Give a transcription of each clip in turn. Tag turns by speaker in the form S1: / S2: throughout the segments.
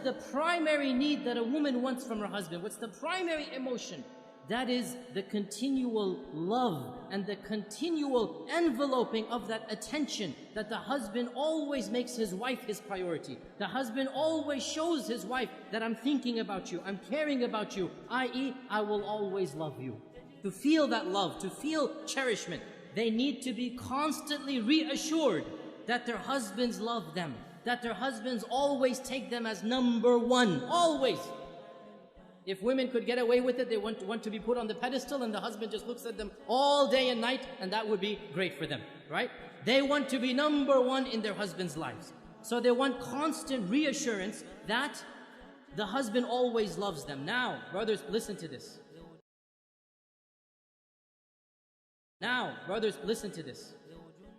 S1: the primary need that a woman wants from her husband? What's the primary emotion? That is the continual love and the continual enveloping of that attention that the husband always makes his wife his priority. The husband always shows his wife that I'm thinking about you, I'm caring about you, i.e., I will always love you. To feel that love, to feel cherishment, they need to be constantly reassured that their husbands love them, that their husbands always take them as number one, always. If women could get away with it, they want to be put on the pedestal and the husband just looks at them all day and night, and that would be great for them, right? They want to be number one in their husbands' lives. So they want constant reassurance that the husband always loves them. Now, brothers, listen to this. Now, brothers, listen to this.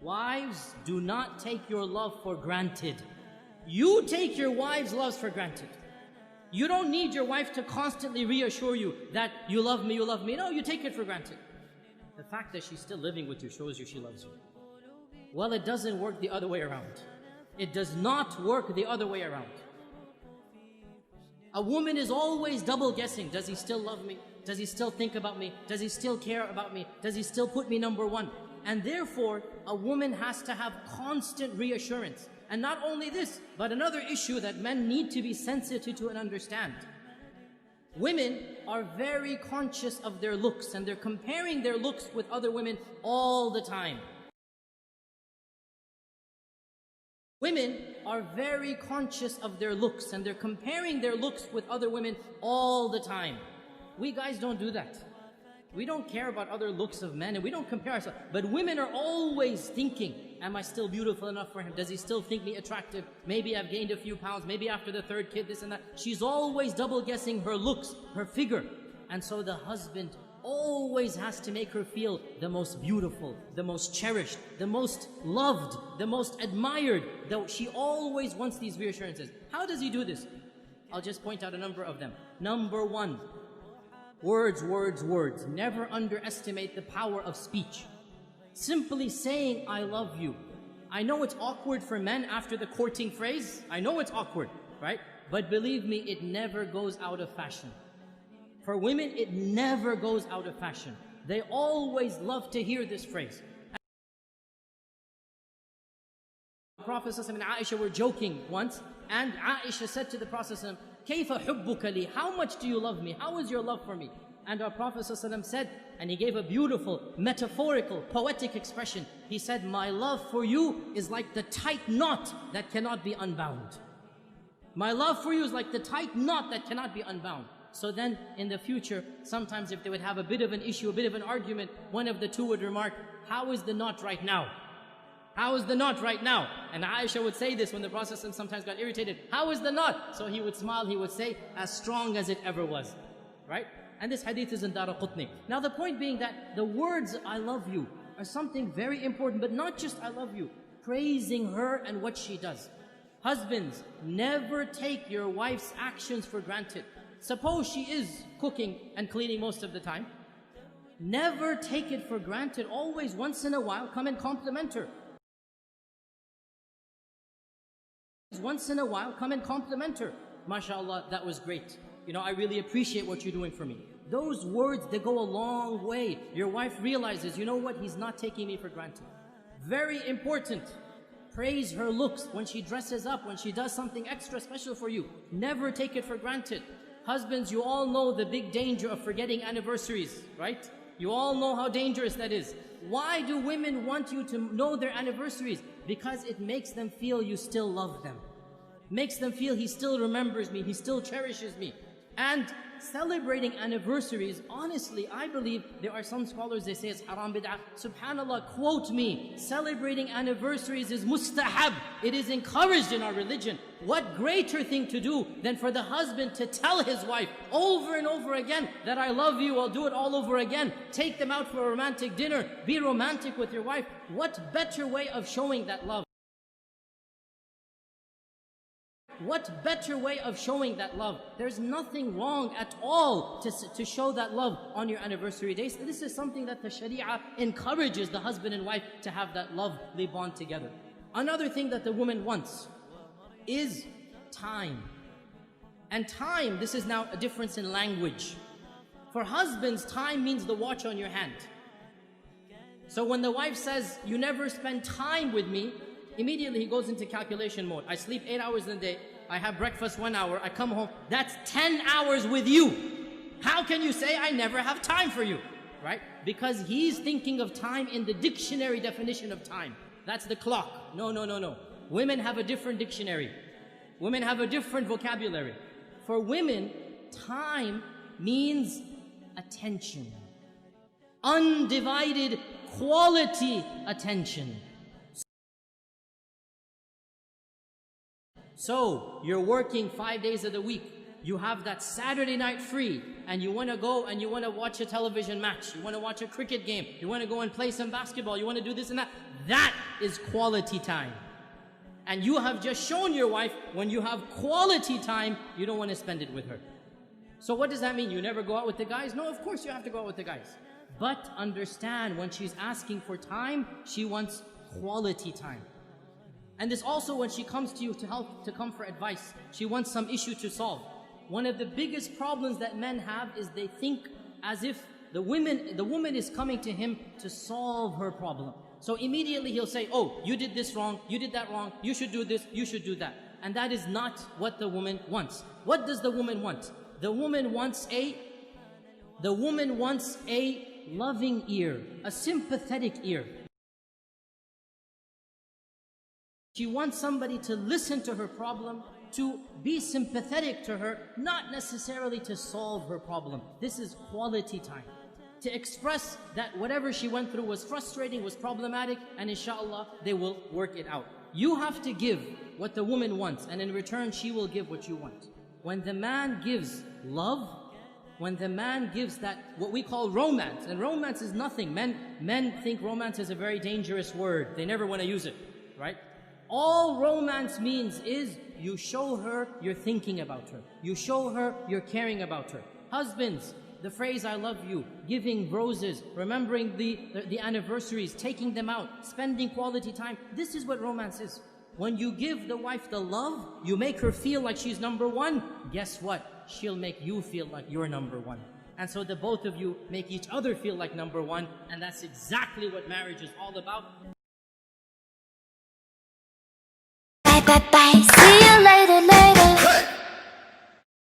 S1: Wives, do not take your love for granted. You take your wives' loves for granted. You don't need your wife to constantly reassure you that you love me, you love me. No, you take it for granted. The fact that she's still living with you shows you she loves you. Well, it doesn't work the other way around. It does not work the other way around. A woman is always double guessing. Does he still love me? Does he still think about me? Does he still care about me? Does he still put me number one? And therefore, a woman has to have constant reassurance. And not only this, but another issue that men need to be sensitive to and understand. Women are very conscious of their looks, and they're comparing their looks with other women all the time. Women are very conscious of their looks, and they're comparing their looks with other women all the time. We guys don't do that. We don't care about other looks of men, and we don't compare ourselves. But women are always thinking, am I still beautiful enough for him? Does he still think me attractive? Maybe I've gained a few pounds, maybe after the third kid, this and that. She's always double guessing her looks, her figure. And so the husband always has to make her feel the most beautiful, the most cherished, the most loved, the most admired. Though she always wants these reassurances. How does he do this? I'll just point out a number of them. Number one, words, words, words. Never underestimate the power of speech. Simply saying, I love you. I know it's awkward for men after the courting phrase. I know it's awkward, right? But believe me, it never goes out of fashion. For women, it never goes out of fashion. They always love to hear this phrase. The Prophet ﷺ and Aisha were joking once, and Aisha said to the Prophet ﷺ, كَيْفَ حُبُّكَ لِي? How much do you love me? How is your love for me? And our Prophet ﷺ said, and he gave a beautiful, metaphorical, poetic expression. He said, my love for you is like the tight knot that cannot be unbound. My love for you is like the tight knot that cannot be unbound. So then, in the future, sometimes if they would have a bit of an issue, a bit of an argument, one of the two would remark, how is the knot right now? How is the knot right now? And Aisha would say this when the Prophet sometimes got irritated. How is the knot? So he would smile, he would say, as strong as it ever was. Right? And this hadith is in Daraqutni. Now the point being that the words, I love you, are something very important, but not just I love you. Praising her and what she does. Husbands, never take your wife's actions for granted. Suppose she is cooking and cleaning most of the time. Never take it for granted. Always, once in a while, come and compliment her. Once in a while, come and compliment her. MashaAllah, that was great. You know, I really appreciate what you're doing for me. Those words, they go a long way. Your wife realizes, you know what, he's not taking me for granted. Very important. Praise her looks when she dresses up, when she does something extra special for you. Never take it for granted. Husbands, you all know the big danger of forgetting anniversaries, right? You all know how dangerous that is. Why do women want you to know their anniversaries? Because it makes them feel you still love them. Makes them feel he still remembers me, he still cherishes me. And celebrating anniversaries, honestly, I believe there are some scholars, they say it's haram bid'ah. Subhanallah, quote me, celebrating anniversaries is mustahab. It is encouraged in our religion. What greater thing to do than for the husband to tell his wife over and over again that I love you, I'll do it all over again. Take them out for a romantic dinner. Be romantic with your wife. What better way of showing that love? What better way of showing that love? There's nothing wrong at all to show that love on your anniversary days. This is something that the Sharia encourages the husband and wife to have that lovely bond together. Another thing that the woman wants is time. And time, this is now a difference in language. For husbands, time means the watch on your hand. So when the wife says, you never spend time with me, immediately he goes into calculation mode. I sleep 8 hours in a day, I have breakfast 1 hour, I come home, that's 10 hours with you. How can you say I never have time for you? Right? Because he's thinking of time in the dictionary definition of time. That's the clock. No, no, no, no. Women have a different dictionary. Women have a different vocabulary. For women, time means attention. Undivided quality attention. So, you're working 5 days of the week. You have that Saturday night free, and you want to go and you want to watch a television match. You want to watch a cricket game. You want to go and play some basketball. You want to do this and that. That is quality time. And you have just shown your wife, when you have quality time, you don't want to spend it with her. So what does that mean? You never go out with the guys? No, of course you have to go out with the guys. But understand, when she's asking for time, she wants quality time. And this also, when she comes to you to come for advice, she wants some issue to solve. One of the biggest problems that men have is they think as if the woman is coming to him to solve her problem. So immediately he'll say, oh, you did this wrong, you did that wrong, you should do this, you should do that. And that is not what the woman wants. What does the woman want? The woman wants a loving ear, a sympathetic ear. She wants somebody to listen to her problem, to be sympathetic to her, not necessarily to solve her problem. This is quality time. To express that whatever she went through was frustrating, was problematic, and inshallah, they will work it out. You have to give what the woman wants, and in return, she will give what you want. When the man gives love, when the man gives that, what we call romance, and romance is nothing. Men think romance is a very dangerous word. They never want to use it, right? All romance means is you show her you're thinking about her. You show her you're caring about her. Husbands, the phrase I love you, giving roses, remembering the anniversaries, taking them out, spending quality time. This is what romance is. When you give the wife the love, you make her feel like she's number one. Guess what? She'll make you feel like you're number one. And so the both of you make each other feel like number one. And that's exactly what marriage is all about.
S2: Bye bye bye.